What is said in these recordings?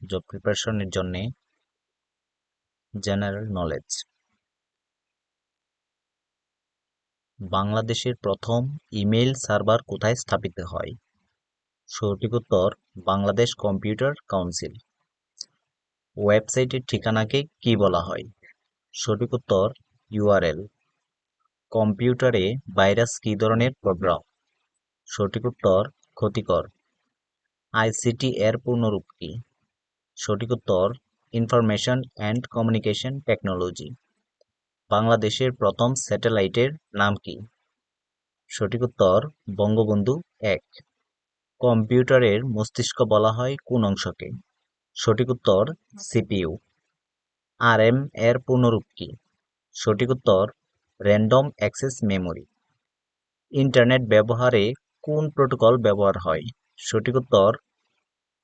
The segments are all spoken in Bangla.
জব প্রিপারেশনের জন্য জেনারেল নলেজ। বাংলাদেশের প্রথম ইমেইল সার্ভার কোথায় স্থাপিত হয়? সঠিক উত্তর বাংলাদেশ কম্পিউটার কাউন্সিল। ওয়েবসাইটের ঠিকানাকে কি বলা হয়? সঠিক উত্তর ইউআরএল। কম্পিউটারে ভাইরাস কি ধরনের প্রোগ্রাম? সঠিক উত্তর ক্ষতিকর। আইসিটি এর পূর্ণরূপ কি? সঠিক উত্তর ইনফরমেশন অ্যান্ড কমিউনিকেশন টেকনোলজি। বাংলাদেশের প্রথম স্যাটেলাইটের নাম কি? সঠিক উত্তর বঙ্গবন্ধু ১। কম্পিউটারের মস্তিষ্ক বলা হয় কোন অংশকে? সঠিক উত্তর সিপিইউ। আরএম এর পূর্ণরূপ কি? সঠিক উত্তর র্যান্ডম অ্যাক্সেস মেমরি। ইন্টারনেট ব্যবহারে কোন প্রোটোকল ব্যবহার হয়? সঠিক উত্তর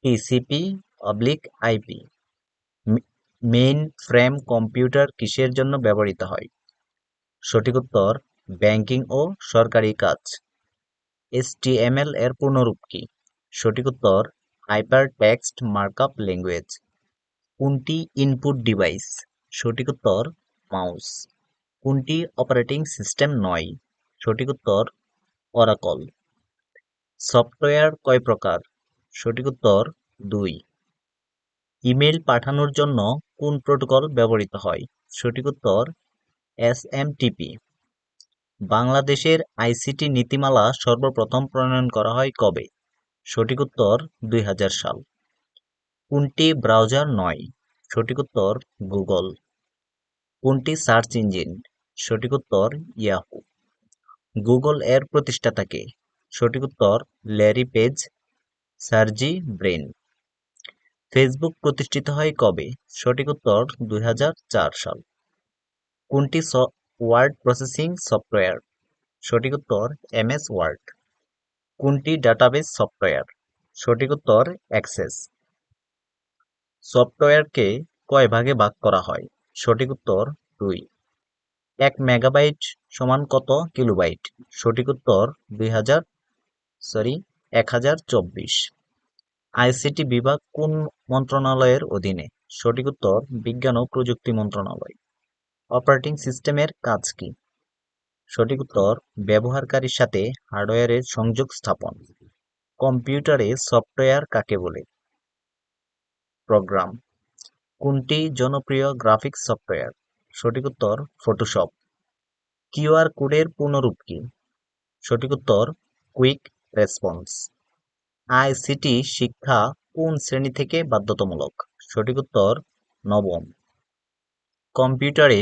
টিসিপি/আইপি। মেইন ফ্রেম কম্পিউটার কিসের জন্য ব্যবহৃত হয়? সঠিক উত্তর ব্যাংকিং ও সরকারি কাজ। এইচটিএমএল এর পূর্ণরূপ কি? সঠিক উত্তর হাইপার টেক্সট মার্কআপ ল্যাঙ্গুয়েজ। কোনটি ইনপুট ডিভাইস? সঠিক উত্তর মাউস। কোনটি অপারেটিং সিস্টেম নয়? সঠিক উত্তর অরাকল। সফটওয়্যার কয় প্রকার? সঠিক উত্তর ২। ইমেল পাঠানোর জন্য কোন প্রোটোকল ব্যবহৃত হয়? সঠিক উত্তর এসএমটিপি। বাংলাদেশের আইসিটি নীতিমালা সর্বপ্রথম প্রণয়ন করা হয় কবে? সঠিক উত্তর ২০০০ সাল। কোনটি ব্রাউজার নয়? সঠিক উত্তর গুগল। কোনটি সার্চ ইঞ্জিন? সঠিক উত্তর ইয়াহু। গুগল এর প্রতিষ্ঠাতা কে? সঠিক উত্তর ল্যারি পেজ, সার্জি ব্রেইন। ফেসবুক প্রতিষ্ঠিত হয় কবে? সঠিক উত্তর ২০০৪ সাল। কোনটি ওয়ার্ড প্রসেসিং সফটওয়্যার? সঠিক উত্তর এমএস ওয়ার্ড। কোনটি ডাটাবেস সফটওয়্যার? সঠিক উত্তর অ্যাক্সেস। সফটওয়্যারকে কয় ভাগে ভাগ করা হয়? সঠিক উত্তর ২। ১ মেগাবাইট সমান কত কিলোবাইট? সঠিক উত্তর ১০২৪। আইসিটি বিভাগ কোন মন্ত্রণালয়ের অধীনে? সঠিক উত্তর বিজ্ঞান ও প্রযুক্তি মন্ত্রণালয়। অপারেটিং সিস্টেমের কাজ কি? সঠিক উত্তর ব্যবহারকারীর সাথে হার্ডওয়্যারের সংযোগ স্থাপন। কম্পিউটারে সফটওয়্যার কাকে বলে? প্রোগ্রাম। কোনটি জনপ্রিয় গ্রাফিক্স সফটওয়্যার? সঠিক উত্তর ফটোশপ। কিউআর কোডের পূর্ণরূপ কি? সঠিক উত্তর কুইক রেসপন্স। আইসিটি শিক্ষা কোন শ্রেণী থেকে বাধ্যতামূলক? সঠিক উত্তর নবম। কম্পিউটারে